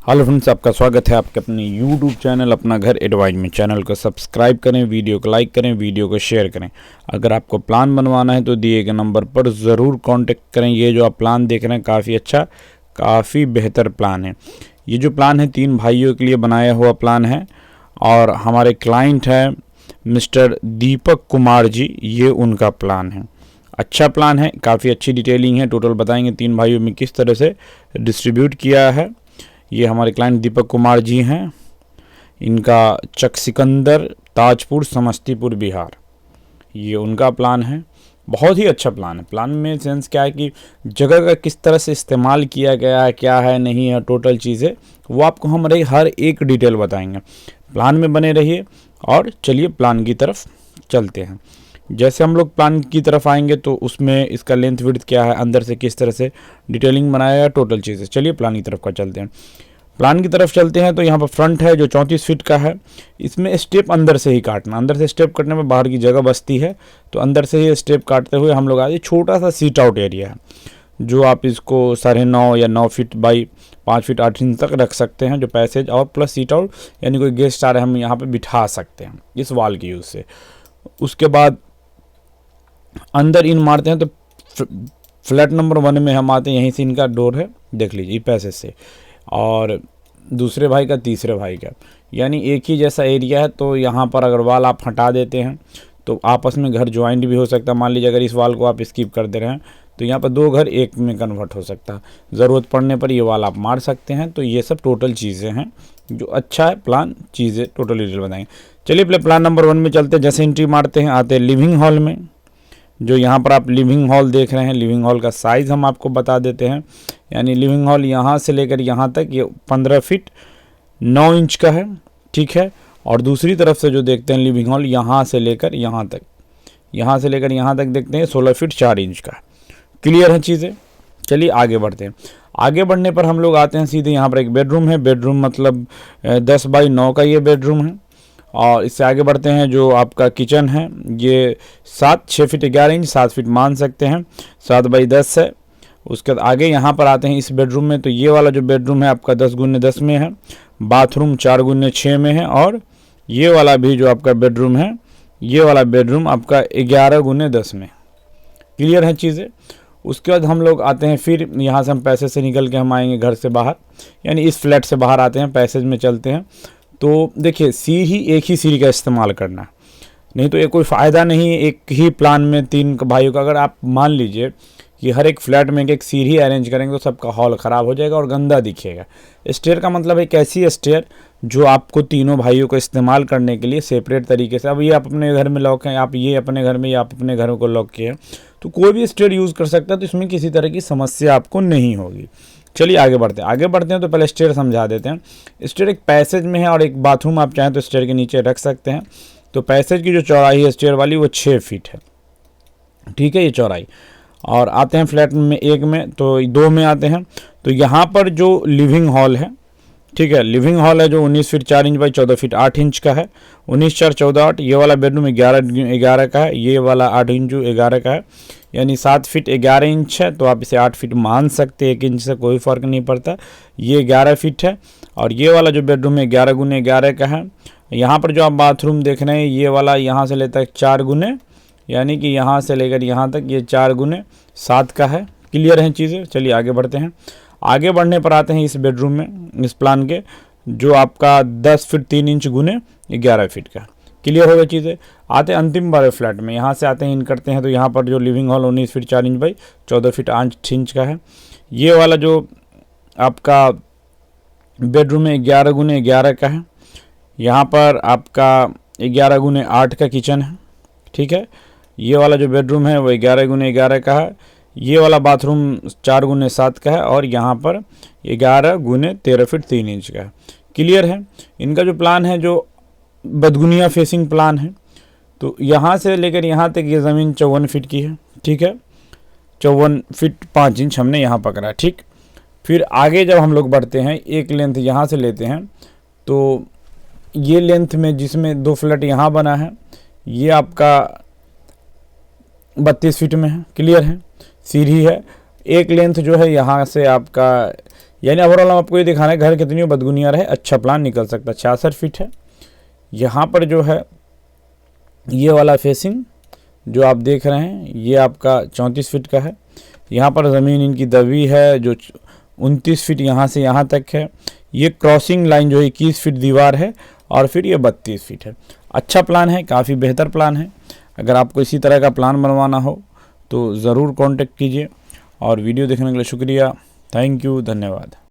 Hello friends, आपका स्वागत है आपके अपने यूट्यूब चैनल अपना घर एडवाइज में। चैनल को सब्सक्राइब करें, वीडियो को लाइक करें, वीडियो को शेयर करें। अगर आपको प्लान बनवाना है तो दिए गए नंबर पर ज़रूर कांटेक्ट करें। ये जो आप प्लान देख रहे हैं काफ़ी अच्छा, काफ़ी बेहतर प्लान है। ये जो प्लान है 3 भाइयों के लिए बनाया हुआ प्लान है और हमारे क्लाइंट है मिस्टर दीपक कुमार जी, ये उनका प्लान है। अच्छा प्लान है, काफ़ी अच्छी डिटेलिंग है। टोटल बताएंगे 3 भाइयों में किस तरह से डिस्ट्रीब्यूट किया है। ये हमारे क्लाइंट दीपक कुमार जी हैं। इनका चक सिकंदर, ताजपुर, समस्तीपुर, बिहार, ये उनका प्लान है। बहुत ही अच्छा प्लान है। प्लान में सेंस क्या है कि जगह का किस तरह से इस्तेमाल किया गया है, क्या है नहीं है, टोटल चीज़ें वो आपको हमारे हर एक डिटेल बताएंगे। प्लान में बने रहिए और चलिए प्लान की तरफ चलते हैं। जैसे हम लोग प्लान की तरफ आएंगे तो उसमें इसका लेंथ विड्थ क्या है, अंदर से किस तरह से डिटेलिंग बनाया है, टोटल चीज़ें। चलिए प्लान की तरफ का चलते हैं। प्लान की तरफ चलते हैं तो यहाँ पर फ्रंट है जो 34 फीट का है। इसमें स्टेप अंदर से ही काटना, अंदर से स्टेप कटने में बाहर की जगह बचती है, तो अंदर से ही स्टेप काटते हुए हम लोग आगे छोटा सा सीट आउट एरिया है जो आप इसको 9.5 या 9 फीट बाई 5 फीट 8 इंच तक रख सकते हैं, जो पैसेज और प्लस सीट आउट, यानी कोई गेस्ट आ रहे हैं हम यहाँ पर बिठा सकते हैं इस वॉल की यूज़ से। उसके बाद अंदर इन मारते हैं तो फ्लैट नंबर 1 में हम आते हैं। यहीं से इनका डोर है, देख लीजिए पैसेज से, और दूसरे भाई का, तीसरे भाई का, यानी एक ही जैसा एरिया है। तो यहाँ पर अगर वाल आप हटा देते हैं तो आपस में घर ज्वाइंट भी हो सकता है। मान लीजिए अगर इस वाल को आप स्किप कर दे रहे हैं तो यहाँ पर 2 घर एक में कन्वर्ट हो सकता है। ज़रूरत पड़ने पर ये वाल आप मार सकते हैं। तो ये सब टोटल चीज़ें हैं जो अच्छा है। प्लान चीज़ें टोटल डिटेल बताएंगे। चलिए पहले प्लान नंबर 1 में चलते हैं। जैसे एंट्री मारते हैं आते हैं लिविंग हॉल में। जो यहाँ पर आप लिविंग हॉल देख रहे हैं, लिविंग हॉल का साइज़ हम आपको बता देते हैं। यानी लिविंग हॉल यहाँ से लेकर यहाँ तक ये 15 फीट 9 इंच का है, ठीक है। और दूसरी तरफ से जो देखते हैं लिविंग हॉल यहाँ से लेकर यहाँ तक, यहाँ से लेकर यहाँ तक देखते हैं 16 फीट 4 इंच का। क्लियर है चीज़ें। चलिए आगे बढ़ते हैं। आगे बढ़ने पर हम लोग आते हैं सीधे यहाँ पर एक बेडरूम है। बेडरूम मतलब 10 बाई 9 का ये बेडरूम है। और इससे आगे बढ़ते हैं जो आपका किचन है, ये 6 फीट 11 इंच, 7 फीट मान सकते हैं, 7 बाई 10 है। उसके बाद आगे यहाँ पर आते हैं इस बेडरूम में। तो ये वाला जो बेडरूम है आपका 10 गुने 10 में है, बाथरूम 4 गुने 6 में है, और ये वाला भी जो आपका बेडरूम है, ये वाला बेडरूम आपका 11 गुने 10 में। क्लियर है चीज़ें। उसके बाद हम लोग आते हैं, फिर यहाँ से हम पैसेज से निकल के हम आएंगे घर से बाहर, यानी इस फ्लैट से बाहर आते हैं, पैसेज में चलते हैं। तो देखिए सीढ़ी एक ही सीढ़ी का इस्तेमाल करना, नहीं तो ये कोई फ़ायदा नहीं है एक ही प्लान में 3 भाइयों का। अगर आप मान लीजिए कि हर एक फ्लैट में एक सीढ़ी अरेंज करेंगे तो सबका हॉल ख़राब हो जाएगा और गंदा दिखेगा। स्टेयर का मतलब एक ऐसी स्टेयर जो आपको तीनों भाइयों को इस्तेमाल करने के लिए सेपरेट तरीके से, अब ये आप अपने घर में लॉक हैं, आप ये अपने घर में, या आप अपने घर को लॉक किए हैं, तो कोई भी स्टेयर यूज़ कर सकता है। तो इसमें किसी तरह की समस्या आपको नहीं होगी। चलिए आगे बढ़ते हैं। आगे बढ़ते हैं तो पहले स्टेयर समझा देते हैं। स्टेयर एक पैसेज में है और एक बाथरूम आप चाहें तो स्टेयर के नीचे रख सकते हैं। तो पैसेज की जो चौड़ाई है स्टेयर वाली वो 6 फीट है, ठीक है, ये चौड़ाई। और आते हैं फ्लैट में 1 में, तो 2 में आते हैं। तो यहाँ पर जो लिविंग हॉल है, ठीक है, लिविंग हॉल है जो 19 feet 4 inch by 14 feet 8 inch का है। 19 4 14 8। ये वाला बेडरूम 11 का है, ये वाला 8 इंच 11 का है, यानी 7 फीट 11 इंच है। तो आप इसे 8 फीट मान सकते हैं, 1 इंच से कोई फ़र्क नहीं पड़ता। ये 11 फीट है। और ये वाला जो बेडरूम है 11 गुने 11 का है। यहाँ पर जो आप बाथरूम देख रहे हैं ये वाला यहाँ से लेता है 4 गुने, यानी कि यहाँ से लेकर यहाँ तक ये 4 गुने 7 का है। क्लियर हैं चीज़ें। चलिए आगे बढ़ते हैं। आगे बढ़ने पर आते हैं इस बेडरूम में, इस प्लान के, जो आपका 10 फीट 3 इंच गुने 11 फीट का। क्लियर हो गई चीज़ें। आते हैं अंतिम वाले फ्लैट में, यहाँ से आते हैं इन करते हैं। तो यहाँ पर जो living hall 19 feet 4 inch by 14 feet 8 inch का है। ये वाला जो आपका बेडरूम है 11 गुने 11 का है। यहाँ पर आपका 11 गुने 8 का किचन है, ठीक है। ये वाला जो बेडरूम है वो 11 गुने 11 का है। ये वाला बाथरूम 4 गुने 7 का है, और यहाँ पर 11 गुने 13 फीट 3 इंच का है। क्लियर है। इनका जो प्लान है जो बदगुनिया फेसिंग प्लान है। तो यहाँ से लेकर यहाँ तक ये ज़मीन 54 फीट की है, ठीक है, 54 फीट 5 इंच हमने यहाँ पकड़ा, ठीक। फिर आगे जब हम लोग बढ़ते हैं, एक लेंथ यहाँ से लेते हैं, तो ये लेंथ में जिसमें 2 फ्लैट यहाँ बना है, ये आपका 32 फीट में है। क्लियर है। सीढ़ी है। एक लेंथ जो है यहाँ से आपका यानी ओवरऑल हम आपको ये दिखाना है घर कितनी बदगुनिया रहे अच्छा प्लान निकल सकता है। 66 फीट है। यहाँ पर जो है ये वाला फेसिंग जो आप देख रहे हैं ये आपका 34 फीट का है। यहाँ पर ज़मीन इनकी दबी है जो 29 फीट यहाँ से यहाँ तक है। ये क्रॉसिंग लाइन जो 21 फीट दीवार है और फिर ये 32 फीट है। अच्छा प्लान है, काफ़ी बेहतर प्लान है। अगर आपको इसी तरह का प्लान बनवाना हो तो ज़रूर कांटेक्ट कीजिए। और वीडियो देखने के लिए शुक्रिया। थैंक यू, धन्यवाद।